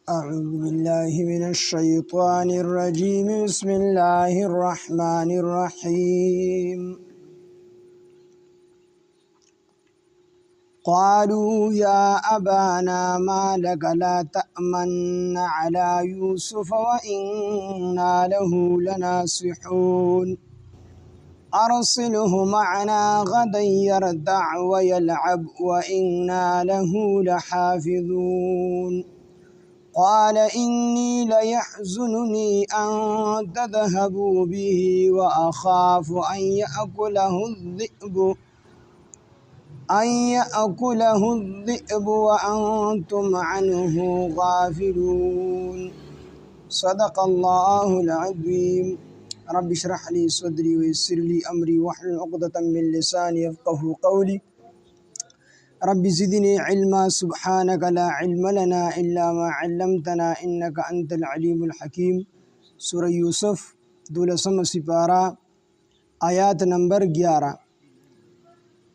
أعوذ بالله من الشيطان الرجيم بسم الله الرحمن الرحيم قالوا يا أبانا ما لك لا تأمن على يوسف وإنا له لناصحون أرسله معنا غدا يرتع ويلعب وإنا له لحافظون قال إني ليحزنني أن تذهبوا به وأخاف أن يأكله الذئب وأنتم عنه غافلون صدق الله العظيم رب اشرح لي صدري ويسر لي أمري واحلل عقدة من لساني يفقهوا قولي رب زدني علما سبحانك لا علم لنا إلا ما علمتنا إنك أنت العليم الحكيم سورة يوسف دولسم سپارہ آیات نمبر 11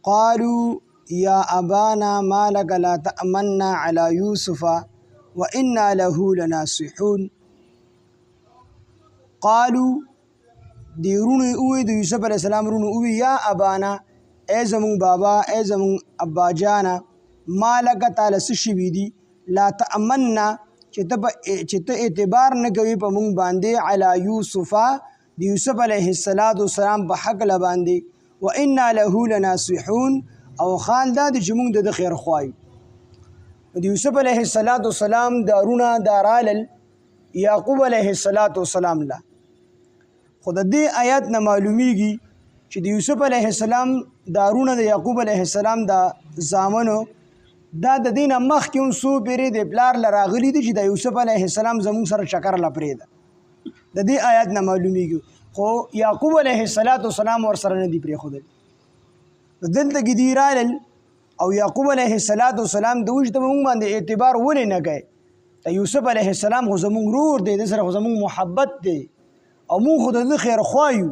قالوا يا أبانا ما لك لا تأمنا على يوسف وإنا له لناصحون قالوا دی رونو اوی دی یوسف علیہ السلام رونو اوی یا ابانا اے زمون بابا اے زمون ابا جانا مالک تعالی سشوی دی لا تأمنا چې ته اعتبار نه کوي په مونږ باندې علی یوسف دی یوسف علیہ السلام په حق ل باندې و انا له لناصحون او خال دا چې مونږ د خیر خوایو دی یوسف علیہ السلام دارونه دارال یعقوب علیہ السلام لا خود دې آیات نه معلومیږي چې د یوسف علیہ السلام دارونه د یعقوب علیہ السلام دا زامنو دا د دینه مخکې هم څو پیرې د پلار له راغلي دي چې د یوسف علیہ السلام زموږ سره چکر لا پرېږده د دې آیات نه معلومیږي خو یعقوب علیہ السلام ورسره نه دي پرېښودل دلته کې دي رالل او یعقوب علیہ السلام د وجه ته مونږ باندې اعتبار ولې نه کوي د یوسف علیہ السلام خو زموږ رور دی د سره خو زموږ محبت دی او مونږ خو د خیر خوایو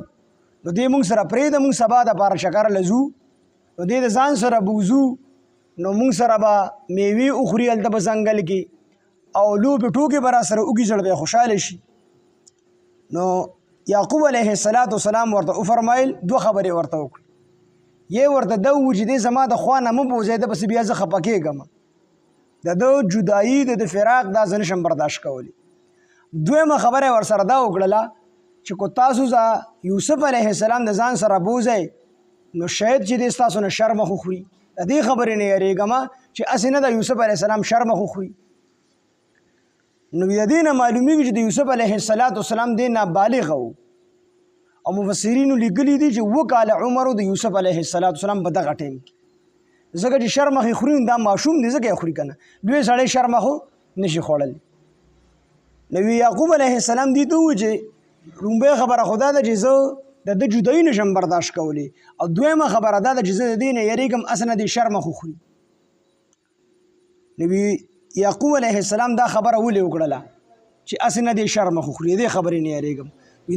نو دې مونږ سره پرېږده مونږ سبا دپاره چکر له ځو نو دې د ځان سره بوځو نو مونږ سره به میوې وخوري هلته په ځنګل کې او لوبې ټوکې به را سره وکړي زړه به خوشحاله شي نو یعقوب علیہ السلام ورته وفرمایل دوه خبرې ورته وکړي یې ورته ده وویل چې دې زما د خوا نه مه بوځئ ده پسې بیا زه خفه کېږم د ده جدایي د فراق دا زه نشم برداشت کولی دویمه خبره ورسره دا وکړله چې کو تاسو یوسف علیہ السلام د ځان سره بوځئ نو شاید چې دې ستاسو نه شرمه خو خوري د دې خبرې نه یریږم چې هسې نه د یوسف علیہ السلام شرمه خو خوري نو د دې نه معلومیږي چې د یوسف علیہ السلام دې نابالغ و او مفسرینو لیکلي دي چې 2 کاله عمر د یوسف علیہ السلام په دغه ټیم کې ځکه چې شرمه خو خوري دا ماشوم دی ځکه خوري کنه دوی سړی شرمه خو نشي خوړلی نو یعقوب علیہ السلام دې ته وویل چې لومبۍ خبره خو دا ده چې زه د ده جدایي نشم برداشت کولی او دویمه خبره دا ده چې زه د دې نه یریږم هسې نه دې شرمه خو خوري نو یعقوب علیہ السلام دا خبره ولې وکړله چې هسې نه دې شرمه خو خوري دې خبرې نه یریږم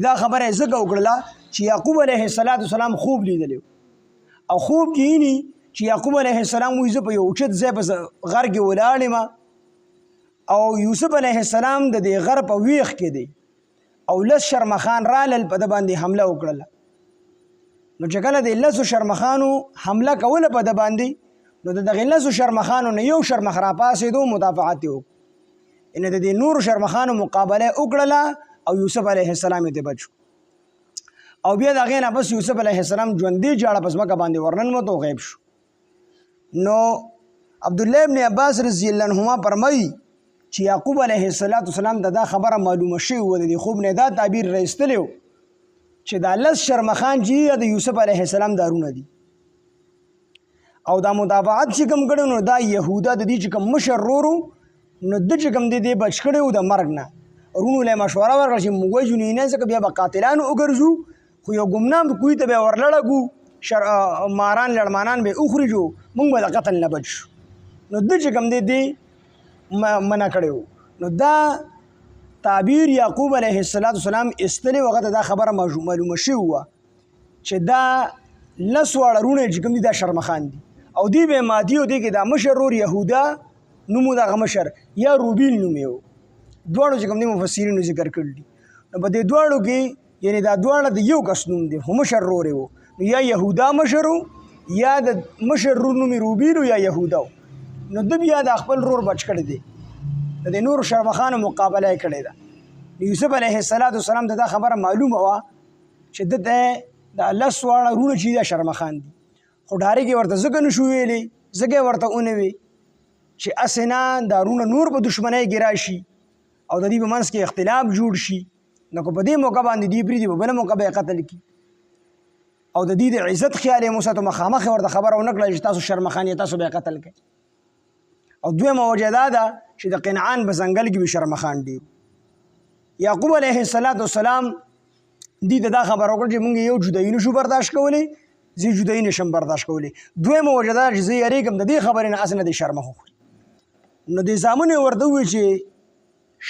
دا خبره یې ځکه وکړله چې یعقوب علیہ السلام خوب لیدلی او خوب کې اینی چې یعقوب علیہ السلام وایي زه په یو اوچت ځای په غر کې ولاړ یم او یوسف علیہ السلام د دې غر په ویښ کې دی او لس شرمخان رالل په ده باندې حمله وکړله نو چې کله د لسو شرمخانو حمله کوله په ده باندې نو د دغې لسو شرمخانو نه یو شرمخ راپاڅېدو مدافعت یې وکړو یعنې د دې نورو شرمخانو مقابله وکړله او یوسف علیہ السلام یې بچ او بیا د هغې نه بس یوسف علیہ السلام ژوندي جاړه په ځمکه باندې ورننوت او غیب شو نو عبدالله ابن عباس رضی الله عنهما فرمایي چې یعقوب علیہ السلام ته دا خبره معلومه شوې وه د دې خوب نه دا تعبیر رایستلی و چې دا لس شرمخان چې د یوسف علیہ السلام دارونه دي او دا مدافعت چې کوم کړی نو دا یهودا د دې چې کوم مشر رورو نو ده چې کوم دی بچ کړی و د مرګ نه رونو له مشوره ورکړه چې موږ وژنو نه ځکه بیا به قاتلانو وګرځو خو یو ګمنام کوی ته به ورلړګو ماران لړمانان به وخورجو موږ به د قتل نه بچ شو نو ده چې کوم دی منع کړی نو دا تعبیر یعقوب علیہ السلام استلی وخت دا خبره معلومه شوې وه چې دا لس واړه رونه چې کوم دي دا شرمخان دي او دی به مادي او دی کې دا مشر رور یهودا نومو دغه مشر یا روبیل نوم یو دواړو چې کوم دي مفسرینو ذکر کړي دي. نو په دې دواړو کې یعنې دا دواړه د یو کس نوم دی خو مشر ورور یې و. نو یا یهودا مشر و یا د مشر ورور نوم یې روبیل و یا یهودا و. نو ده بیا د خپل ورور بچ کړی دی، د دې نورو شرمخانو مقابله یې کړې ده. یوسف علیه السلام ته دا خبره معلومه وه چې ده ته دا لس واړه وروڼه چې دا شرمخان دي، خو ډارېږي ورته ځکه نه شو ویلی، ځکه یې ورته ونه وی چې هسې نه دا وروڼه نور په دښمنۍ کې راشي او د دې په منځ کې اختلاف جوړ شي. نو که په دې موقع باندې دې پرېږدي په بله موقع به یې قتل کړي او د دې د عزت خیال یې وساتو، مخامخ یې ورته خبره ونه کړه چې تاسو شرمخان یې، تاسو به یې قتل کړئ. او دویمه وجه دا ده چې د قنعان په ځنګل کې به شرمخان ډېر. یعقوب علیه السلام دې ته دا خبره وکړه چې موږ یو جدایي نشو برداشت کولی، زه جدایي نشم برداشت کولی. دویمه وجه دا چې زه یېرېږم د دې خبرې نه هسې نه دې شرمخ وخوري. نو دې زامنو یې ورته وویل چې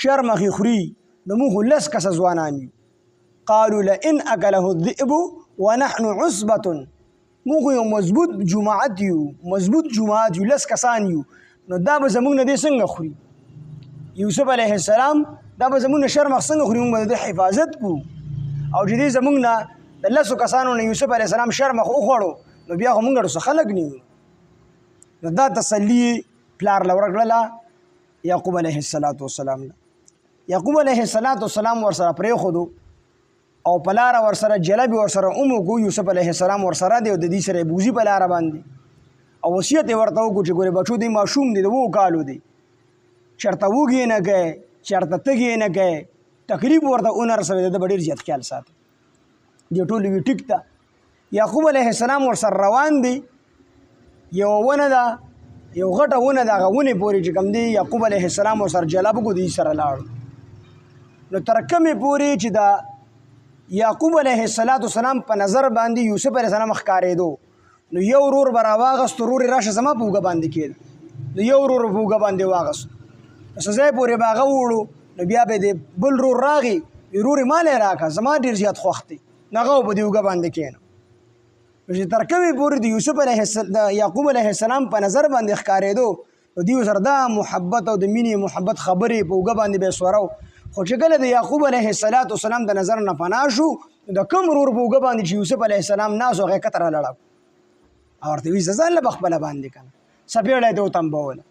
شرمخې خوري نو موږ خو لس کسه ځوانان یو. قالوا لئن اکله الذئب ونحن عصبة، موږ یو مضبوط جماعت یو، لس کسان یو، نو دا به زموږ نه دې څنګه خوري؟ یوسف علیه السلام دا به زموږ نه شرمخ څنګه خوري؟ موږ به د حفاظت کوو. او چې دې زموږ نه د لسو کسانو نه یوسف علیه السلام شرمخ وخوړو نو بیا خو موږ ورڅخه خلک نه یو. نو دا تسلي پلار له ورکړله یعقوب علیه السلام له. یعقوب علیه السلام ورسره پرېښودو او په لاره ورسره جلبې ورسره وکړو. یوسف علیه السلام ورسره دی او د دې سره یې بوځي په لاره باندې او وصیت یې ورته وکړو چې ګورې بچو دی ماشوم دی د 2 کالو دی، چېرته وږي یې نه کوې، چېرته تږي یې نه کوې، تکلیف ورته ونه رسوي، د ده به ډېر زیات خیال ساتي. دې ټول وي ټیک ده. یعقوب علیه السلام ورسره روان دی، یوه ونه ده، یو غټه ونه ده، هغه ونې پورې چې کوم دی یعقوب علیه السلام ورسره جلب وکړو، د دې سره لاړو. نو تر کومې پورې چې د یعقوب علیه السلام په نظر باندې یوسف علیه السلام ښکارېدو، نو یو ورور به راواغست، ورور یې راشه زما په اوږه باندې کېده، نو یو ورور په اوږه باندې واغست، څه ځای پورې به هغه ووړو، نو بیا به د بل ورور راغی، ورور یې مال یې راکړه، زما ډېر زیات خوښ دی، نو هغه به دې اوږه باندې کېنه. نو چې تر کومې پورې د یعقوب علیه السلام په نظر باندې ښکارېدو، نو دوی سره دا محبت او د مینې محبت خبرې په اوږه باندې به یې سورو. خو چې کله د یعقوب علیه السلام د نظر نه پناه شو، د کوم ورور په اوږه باندې چې یوسف علیه السلام ناست و هغه یې کته رالاړو او ورته وایي زه ځان له به خپله باندې که نه څپېړه یې ته وتمبوله.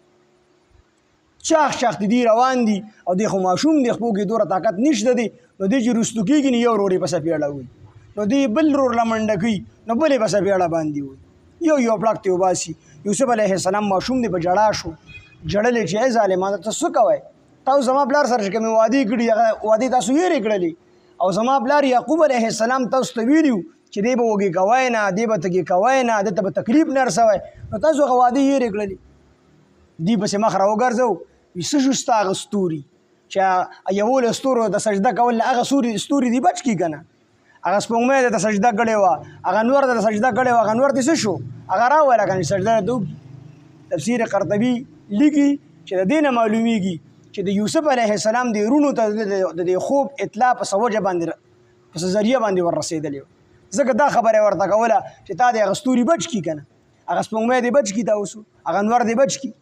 چاخ د دې روان دي او دی خو ماشوم دی، خپو کې دوره طاقت نشته دی، نو دی چې رستو کېږي نو یو ورور یې په څپېړه وي، نو دی بل ورور له منډه کوي، نو بل یې په څپېړه باندې وي، یو پړک ته وباسي. یوسف علیه السلام ماشوم دی، په ژړا شو، ژړلې چې ای ظالمانو ته څه کوئ؟ تاسو زما پلار سره چې کومې وعدې کړي هغه وعدې تاسو هېرې کړلې، او زما پلار یعقوب علیه السلام تاسو ته ویلي چې دی به وږې کوی نه، دی به تږې کوی نه، ده ته به تکلیف نه رسوی، نو تاسو هغه وعدې هېرې کړلې. دوی پسې مخ را وګرځو، وي څه شو ستا هغه ستوري چې یولو ستورو ته سجده کول نه، هغه ستوري دي بچ کړي که نه، هغه سپوږمۍ ده ته سجده کړې وه، هغه نور ده ته سجده کړې وه، هغه نور دې څه شو؟ هغه راویله که نه سجده ته وکړي. تفسیر قرطبي لیکي چې د دې نه معلومیږي چې د یوسف علیه السلام د وروڼو ته د دې خوب اطلاع په څه وجه باندې په څه ذریعه باندې ور رسېدلې وه، ځکه دا خبره یې ورته کوله چې تا دې هغه ستوري بچ کړي که نه، هغه سپوږمۍ دې بچ کړي، تا اوس هغه نور دې بچ کړي.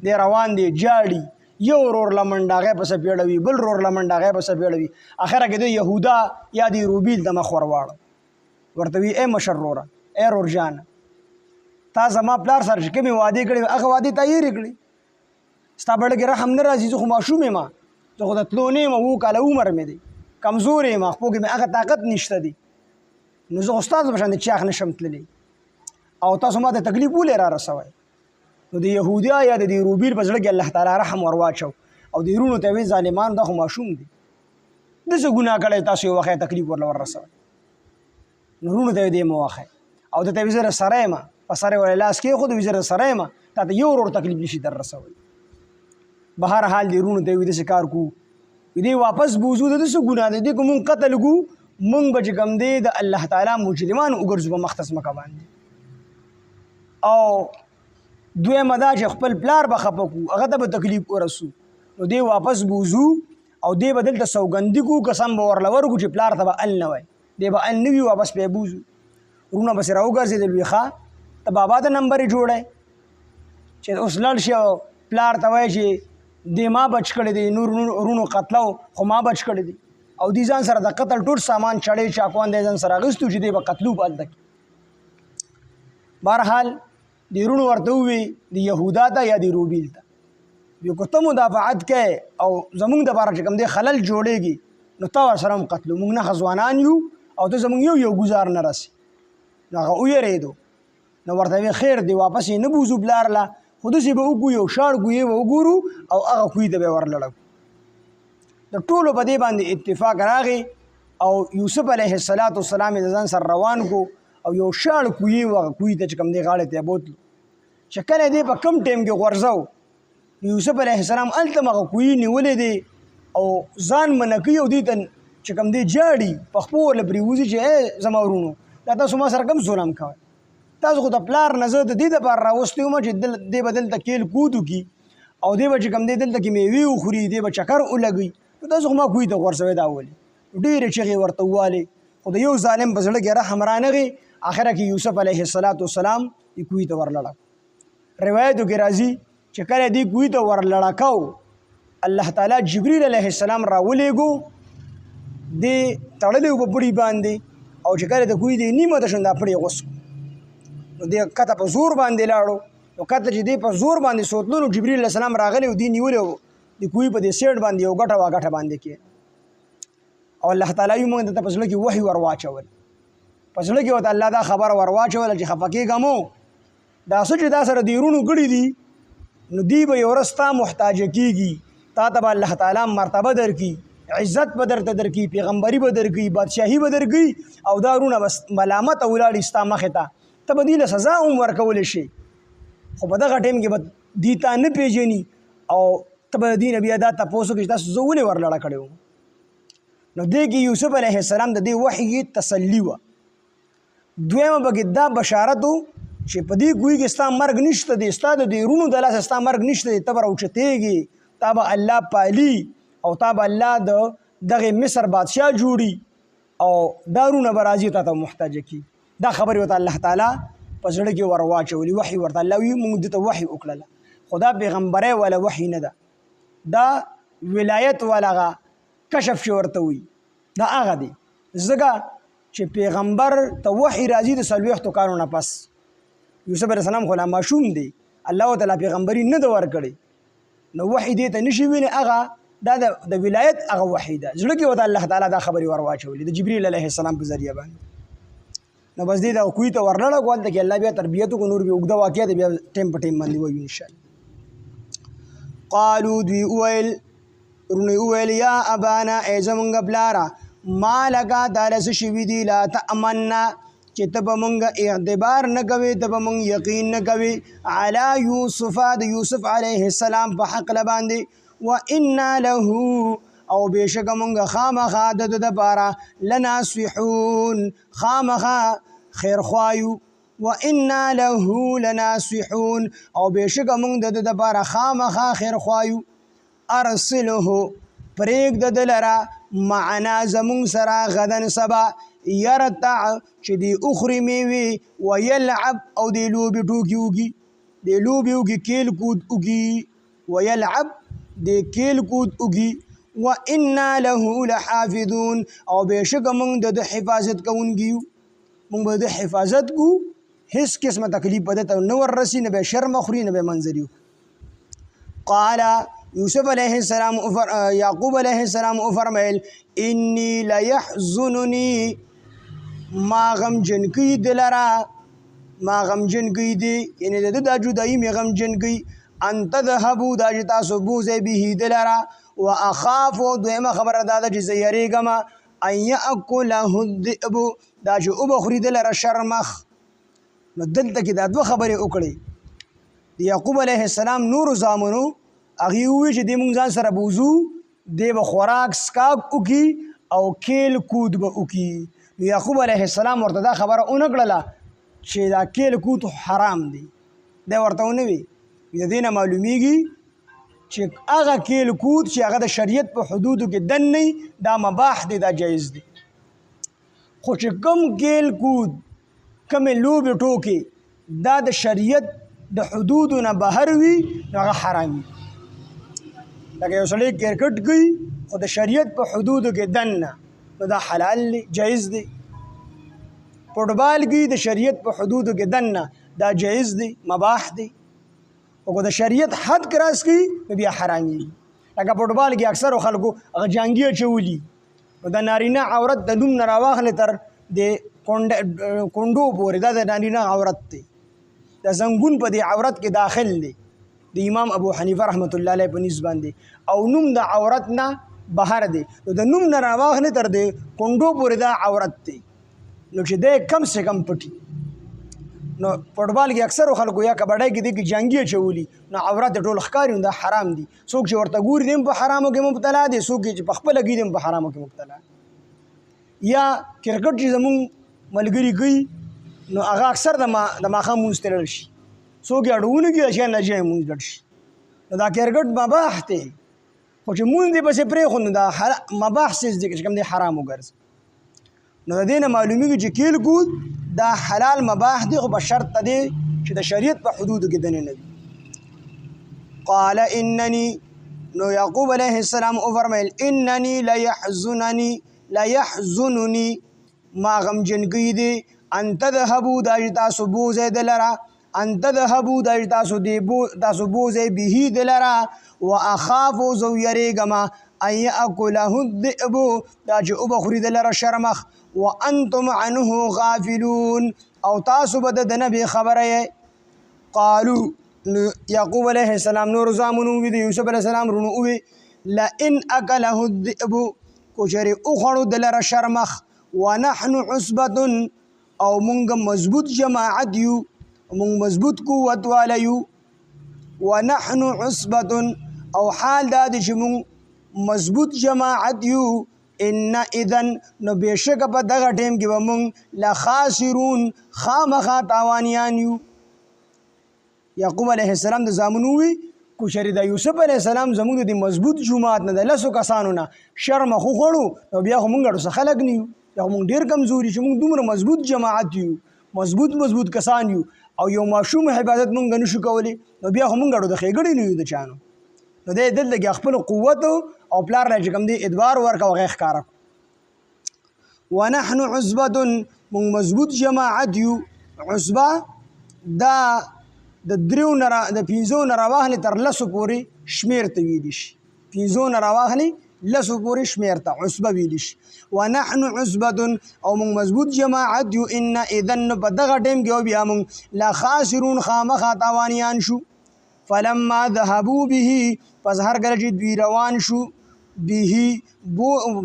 دی روان دی جاړي، یو ورور له منډه هغه یې پسې پیړوي، بل ورور له منډه هغه یې پسې پیړوي، اخره کې د یهودا یا د روبیل ته مخ ور واړه، ورته وایي ای مشر وروره، ای رور جانه، تا زما پلار سره چې کومې وعدې کړې وې هغه وعدې تا هېرې کړې، ستا بړه کې رحم نه راځي، زه خو ماشوم یم، زه خو د تلو نه یم، 2 کاله عمر مې دی، کمزور یم، خپو کې مې هغه طاقت نشته دی، نو زه خو ستاسو په شان د چاغ نشم تللی او تاسو ما ته تکلیف ولې را رسوئ. نو د یهودیا یا د دې روبیل په زړه کې الله تعالی رحم ور واچو او د وروڼو ته ویې ظالمانو دا خو ماشوم دی، ده څه ګناه کړی تاسو یې وښیئ تکلیف ورله ور رسوئ. نو وروڼو ته یې دې مه وښئ او ده ته یې زه سره یم، په سر یې ورله لاس کېښود، وایي زه سره یم، تا ته یو ورور تکلیف نشي در رسولی. بهر حال دې وروڼو ته یې وایي داسې کار کوو، دې واپس بوځو، د ده څه ګناه دی، دې که مونږ قتل کړو مونږ به چې کوم دی د الله تعالی مجرمان وګرځو په مخ ته ځمکه باندې. او دویمه دا چې خپل پلار به خفه کړو، هغه ته به تکلیف ورسو، نو دی واپس بوځو او دی به دلته سوګندي کړو، قسم به ورله ورکړو چې پلار ته به ال نه وای، دی به ال نه وي، واپس به یې بوځو. وروڼه پسې راوګرځېدل، وي ښه ته بابا ته نمبر یې جوړی چې اوس لاړ شي او پلار ته وایي چې دې ما بچ کړی دی، نور ورونو قتلو خو ما بچ کړی دی، او دې ځان سره د قتل ټول سامان چړې چاقوان دی ځان سره اخیستو چې دی به قتلو په هلته کې. بهرحال دې ورونو ورته ووایي د یهودا ته یا د روبیل ته یو که ته مدافعت کوې او زمونږ دپاره چې کوم دی خلل جوړېږي نو تا ورسره هم قتلو، موږ نه ځوانان یو او ته زمونږ یو ګزار نه رسي. نو هغه ویرېدو، نو ورته ویې خیر دی واپس یې نه بوځو پلار له، خو داسې به وګورو یو شاړ ګویې به وګورو او هغه کوی ته به یې ورلړو. د ټولو په دې باندې اتفاق راغی او یوسف علیه السلام یې د ځان سره روان کو او یو شاړ کویې و هغه کوی ته چې کوم دی غاړې ته یې بوتلو. چې کله دی په کم ټایم کې غورځو یوسف علیه السلام هلته هم هغه کوی نیولی دی او ځان منع کوي او دې ته چې کوم دی جاړي په خپو ورله پرېوځي چې ای زما ورونو دا تاسو ما سره کوم ظلم کوئ، تاسو خو د پلار نه زه د دې دپاره راوستی وم چې دی به دلته کیل کود وکړي او دی به چې کوم دی دلته کې میوې وخوري، دی به چکر ولګوي، نو تاسو خو ما کوی ته غورځوئ دا ولې. ډېرې چغې ورته ووالې خو د یو ظالم په زړه کې رحم رانغی. آخره کې یوسف علیه السلام دې کوی ته ورلړه. روایتو کې راځي چې کله دې کوی ته ورلړه کو الله تعالی جبریل علیه السلام راولېږو، دې تړلی و په پړي باندې او چې کله د کوی دې نیمه ته شو دا پړی غوڅ کړو، نو دې کته په زور باندې لاړو، نو کته چې دې په زور باندې سوتلو نو جبریل علیه السلام راغلی و دې نیولی و د کوی په دې سیټ باندې یو ګټه واګټه باندې کې او الله تعالی یې موږ ته په زړه کې وحي ور واچول، په زړه کې ورته الله دا خبره ور واچوله چې خفه کېږه مو دا څه چې دا سره دې وروڼو کړي دي نو دوی به یو ورځ ستا محتاجه کېږي، تا ته به الله تعالی مرتبه درکړي، عزت به درته درکړي، پیغمبري به درکړي، بادشاهي به درکړي او دا وروڼه به ملامته ولاړي ستا مخې ته، ته به دوی له سزا هم ورکولی شي، خو په دغه ټایم کې به دوی تا نه پېژني او ته به د دوی نه بیا دا تپوس وکړي چې تاسو زه ولې ورلړه کړې وم. نو دې کې یوسف علیه السلام د دې وحي تسلي وه. دویمه پکې دا بشارت و چې په دې کوی کې ستا مرګ نشته دی، ستا د دې وروڼو د لاسه ستا مرګ نشته دی، ته به راوچتېږي، تا به الله پالي او تا به الله د دغې مصر بادشاه جوړي او دا وروڼه به راځي تا ته محتاجه کي. دا خبرې ورته الله تعالی په زړه کې ور واچولي، وحي ورته الله وي موږ دې ته وحي وکړله. خو دا پیغمبری والا وحي نه ده، دا ولایت والا هغه کشف چې ورته وي دا هغه دی. ځکه چې پیغمبر ته وحي راځي د 40 کالو نه پس. یوسف علیه السلام خو لا ماشوم دی، الله تعالی پیغمبري نه ده ورکړې، نو وحي دې ته نشي ویلی، هغه دا د ولایت هغه وحي ده. زړه کې ورته الله تعالی دا خبرې ور واچولې د جبریل علیه السلام په ذریعه باندې. نو بس دې دا کوی ته ورلړه کول ته کې الله بیا تربیت کو نور بیا اوږده واقعه دی بیا ټیم په ټیم باندې وایو انشاءالله. قالو دوی وویل ورونو وویل یا ابانا ای زمونږ پلاره ما لکه تاله څه شوي دي لا تأمنا چې ته به مونږ اعتبار نه کوې، ته به مونږ یقین نه کوې علی یوسف د یوسف علیه السلام په حقله باندې و انا له او بېشکه مونږ خامخا د ده دپاره لناصحون خامخا خیرخوایو و انا له لناصحون او بېشکه مونږ د ده دپاره خامخا خیرخوایو ارسله پرېږده ده لره معنا زمونږ سره غدن سبا یرتع چې دی اخري میوې ویلعب او دی لوبې ټوکې وکړي، دی لوبې وکړي کیل کود وکړي، ویلعب دی کیل کود وکړي و انا له لحافظون او بېشکه مونږ د ده حفاظت کوونکي یو، مونږ به د حفاظت کو، هیڅ قسمه تکلیف به ده ته نه وررسي، نه به شرم خوري نه به منظر یو. قال یوسف علیه السلام یعقوب علیه السلام فرمایل انی لیحزننی ما غمجن کوي دلرا، ما غمجن کوي دی یعنی د دا جدایي مې غمجن کوي ان تذهبوا دا چې تاسو بوځئ به دلرا و اخاف دویمه خبره دا ده چې زه یریږم ان یاکله الذئب دا چې وبخوري دلره شرمخ. نو دلته کې دا دوه خبرې وکړې د یعقوب علیه السلام نورو زامنو هغې ووایي چې دی مونږ ځان سره بوځو، دی به خوراک سکاک وکړي او کیل کود به وکړي. نو یعقوب علیه السلام ورته دا خبره ونه کړله چې دا کیل کود حرام دی، دی ورته ونه وي. د دې نه معلومیږي چې هغه کیل کود چې هغه د شریعت په حدودو کې دن نه دا مباح دی، دا جایز دی. خو چې کم کیل کود کمې لوبې ټوکې دا د شریعت د حدودو نه بهر وي نو هغه حرام وي. لکه یو سړی کرکټ کوي خو د شریعت په حدودو کې دننه نو دا حلال دی جایز دی فوټبال کوي د شریعت په حدودو کې دننه دا جایز دی مباح دی او که د شریعت حد کراس کوي نو بیا حرامي لکه فوټبال کې اکثرو خلکو هغه جانګي اچولي نو د نارینه عورت د نوم نه راواخلې تر د کونډو پورې دا د نارینه عورت دی د زنګون په دې عورت کې داخل دی د امام ابو حنیفه رحمت الله علیه په نسبت باندې او نوم د عورت نه بهر دی نو د نوم نه راواخلې تر د کونډو پورې دا عورت دی نو چې دی کم سے کم پټي نو فوټبال کې اکثرو خلکو یا کبډای کې دي کې جنگي چولی نو عورت ټول ښکاری دا حرام دي څوک چې ورته ګوري دیم په حرامو کې مبتلا دي څوک چې په خپل کې دیم په حرامو کې مبتلا یا کرکټ چې زمون ملګری کوي نو هغه اکثر د ماخه مونږ تلل شي څوک اډونه کې اشیا نه جاي مونږ دړ شي نو دا کرکټ مباح ته خو چې مونږ دې پسې پرې خو دا مباح سیس دي چې کوم دي حرام وګرځي نو د دې نه معلومیږي چې کېل کود دا حلال مباح دی خو په شرط دی چې د شریعت په حدودو کې دننه وي قال انني نو یعقوب علیه السلام او فرمایل انني لا يحزنني ما غمجن کی دی ان تذهبوا داجتا سبوزه دلرا ان تذهبوا داجتا سبوزه به دلرا واخاف ذو يريغما ان ياكله الذئب داج او بخري دلرا شرمخ وانتم عنه غافلون او تاسو بد د نبی خبره قالوا يعقوب عليه السلام نور زامنو وی یوسف عليه السلام رونو وی لئن اكله الذئب کوچری او خړو دلرا شرمخ ونحن عصبه او مونږ مضبوط جماعت یو مونږ مضبوط قوت والیو ونحن عصبه او حال دا چې مونږ مضبوط جماعت یو ان اذن نو بشک په دغه ټیم کې به مونږ لا خاسرون خامخا تاوانیان یو یعقوب علیه السلام د زامنو وی کوشری د یوسف علیه السلام زموږ د مضبوط جماعت نه د لسو کسانو نه شرم خو خړو نو بیا هم مونږ څه خلق نیو یا مونږ ډیر کمزوري چې مونږ دومره مضبوط جماعت یو مضبوط کسان یو او یو ماشوم عبادت مونږ نشو کولی نو بیا هم مونږ د خېګړې نه یو د چانو نو د دلته خپل قوت او پلار راځي کوم دی ادوار ورکا وغه ښکارا ونحن عصبه مونږ مضبوط جماعت یو عصبه دا د دریو نه د پینځو نه راواخلې تر لسو پورې شمیر ته ویل شي پینځو نه راواخلې لسو پورې شمیر ته عصبه ویل شي ونحن عصبه او مونږ مضبوط جماعت یو ان اذن په دغه ټیم کې بیا مونږ لا خاسرون خامخا تاوانیان شو فلما ذهبوا به پس هر کله چې دوی روان شو به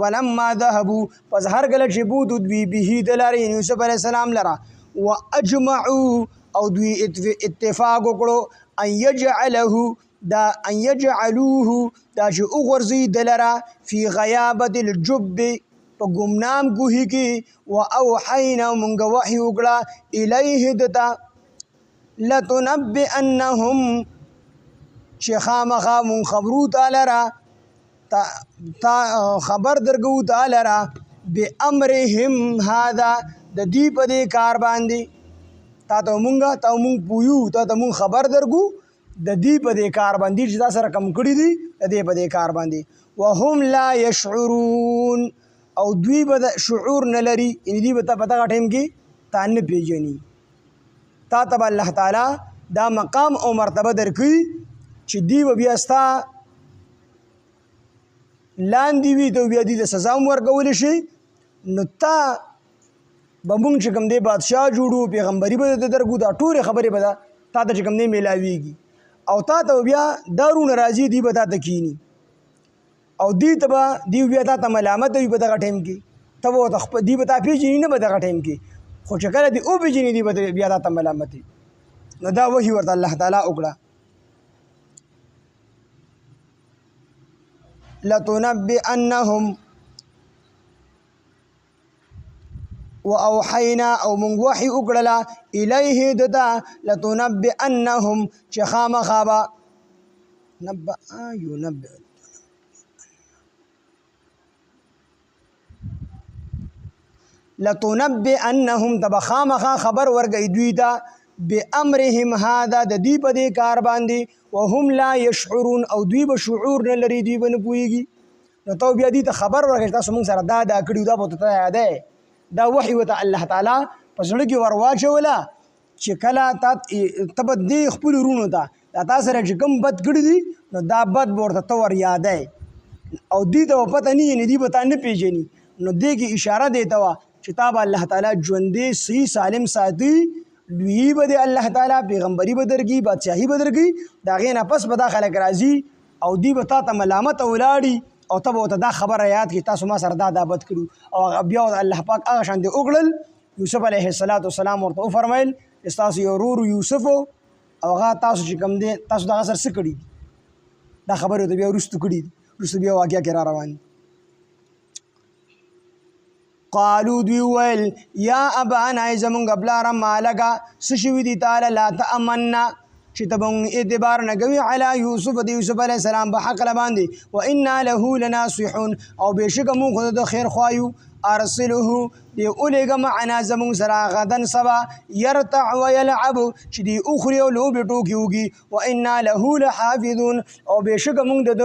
ولما ذهبوا پس هر کله چې بودو دوی به دلاره یوسف علیه السلام لره واجمعوا او دوی اتفاق وکړو ان يجعلوه دا چې وګرځي دلره فی غیابت الجب په ګمنام ګوهی کې واوحینا مونږ وحی وکړه الیه دتا لتنبئنهم چې خامخا مون خبرو تعالی را تا خبر درګو تعالی را بامرهم هذا د دې په دې کار باندې تا ته مونږ پویو تا ته مون خبر درګو د دې په دې کار باندې چې تاسو سره کم کړی دي د دې په دې کار باندې وهم لا يشعرون او دوی به شعور نه لري ان دې به په دغه ټیم کې تا نه پیژني تا ته الله تعالی دا مقام او مرتبه درکړي چې دی بیا ستا لاندې وي ته بیا دې د سزا ورکول شي نو تا به مونږ چې کوم دی بادشاه جوړو پیغمبري به درګو دا ټولې خبرې به تا ته چې کوم دی میلاویږي او تا ته بیا دارونه راځي دی به تا ته کینی او دی ته به دی بیا تا ته ملامت وي په دغه ټیم کې ته به دی به تا پیژني نه په دغه ټیم کې خو چې کله دی او پیژني دی به بیا تا ته ملامت وي نو دا وحي ورته الله تعالی وکړه لتنبئنهم واوحینا او مونږ وحی وکړه الیه دتا لتنبئنهم چې خامخابا نبأ ينبئ لتنبئنهم تبخامخا خبر ورګی دوی ته بامرهم هذا د دوی په دې کار باندې وهم لا يشعرون او دوی به شعور نه لري دوی به نه پوهېږي. نو ته بیا دې ته خبر ورکړې تاسو موږ سره دا کړي دا به ته یادی دا وحي ورته الله تعالی په زړه کې ور واچوله چې کله ته به دې خپلو وروڼو ته دا تا سره چې کوم بد کړي دي نو دا بد به ورته ته ور یادی او دوی ته به پته نه یعنې دوی به تا نه پېژني. نو دې کې اشاره دی ته وه چې تا به الله تعالی ژوندې صحیح سالم ساتي لویي به د الله تعالی پیغمبري به درکړي بادشاهي به درکړي د هغې نه پس به دا خلک راځي او دوی به تا ته ملامته ولاړي او ته به ورته دا خبره یاد کړي تاسو ما سره دا بد کړي او هغه بیا الله پاک هغه شان دې وکړل. یوسف علیه السلام ورته وفرمیل چې ستاسو یو ورور یوسف او هغه تاسو چې کوم دی تاسو د هغه سره څه کړي دا خبرې ورته بیا وروستو کړي وروسته بیا واقعه کې را روان. قالو دوی ویل یا ابانا ای زمونږ پلاره ما لکه څه شوي دي تاله لا تأمنا چې ته به مونږ اعتبار نه کوي علی یوسف د یوسف علیه السلام په حقله باندې و انا له لناصحون او بېشکه مونږ خو د خیر خوایو ارسله دی اولیږه معنا زمونږ سره غدن سبا یرتع ویلعب چې دی اخري او لوبې ټوکې وکړي و انا له لحافظون او بېشکه مونږ د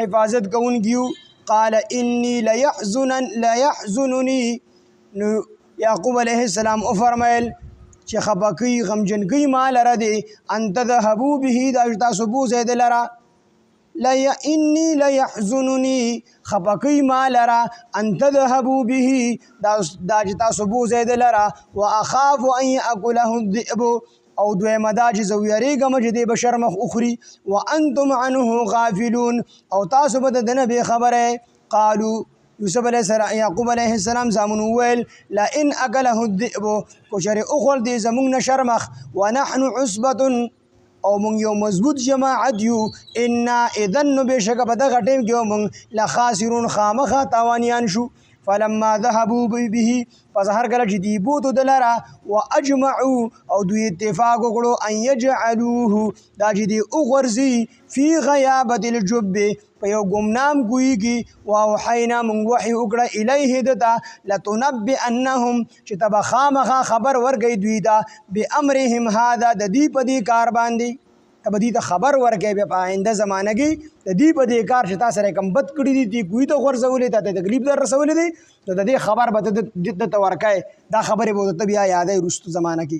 حفاظت کوونکي یو. قال انی لیحزننی نو یعقوب علیه السلام وفرمیل چې خپکۍ غمجنکۍ ما لره دی ان تذهبوا به دا چې تاسو بوځئ د لره انی لیحزننی خپکۍ ما لره ان تذهبوا به دا چې تاسو بوځئ د لره واخاف ان یاکله الذئب او دویمه دا چې زه ویرېږم چې دی به شرمخ اخري وانتم عنه غافلون او تاسو به د ده نه بېخبره. قالو یوسف علیه السلام یعقوب علیه السلام زامن وویل لئن اکله الذئب کو چېرې وخوړ دی زموږ نه شرمخ ونحن عصبة او مونږ یو مضبوط جماعت یو انا اذن نو بېشکه په دغه ټیم کې مونږ لخاسرون خامخا تاوانیان شو. فلما ذهبوا به پس هر کله چې دی بوتو د لره واجمعوا او دوی اتفاق وکړو ان یجعلوه دا چې دی وغورځي فی غیابة الجب په یو ګمنام ګویي کې واوحینا مونږ وحي وکړه الیه ده ته لتنبئنهم چې ته به خامخا خبر ورکوي دوی ته بامرهم هذا د دوی په دې کار باندې ته به دوی ته خبر ورکوي بیا په آینده زمانه کې د دوی په دې کار چې تا سره کوم بد کړي دي دوی ګویي ته غورځولې تا ته تکلیف در رسولی دی نو د دې خبر به ته ورکوې دا خبرې به ته بیا یادوي وروستو زمانه کې.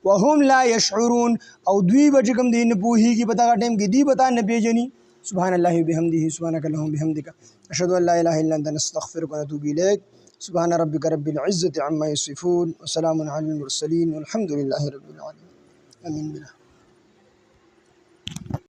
وهم لا یشعرون او دوی به چې کوم دی نه پوهېږي په دغه ټایم کې دوی به تا نه پېژني. سبحان الله وبحمده سبحانك اللهم بحمدك اشهد ان لا اله الا انت نستغفرك ونتوب اليك. سبحان ربك رب العزة عما يصفون وسلام على المرسلين والحمد لله رب العالمين. امين بالله.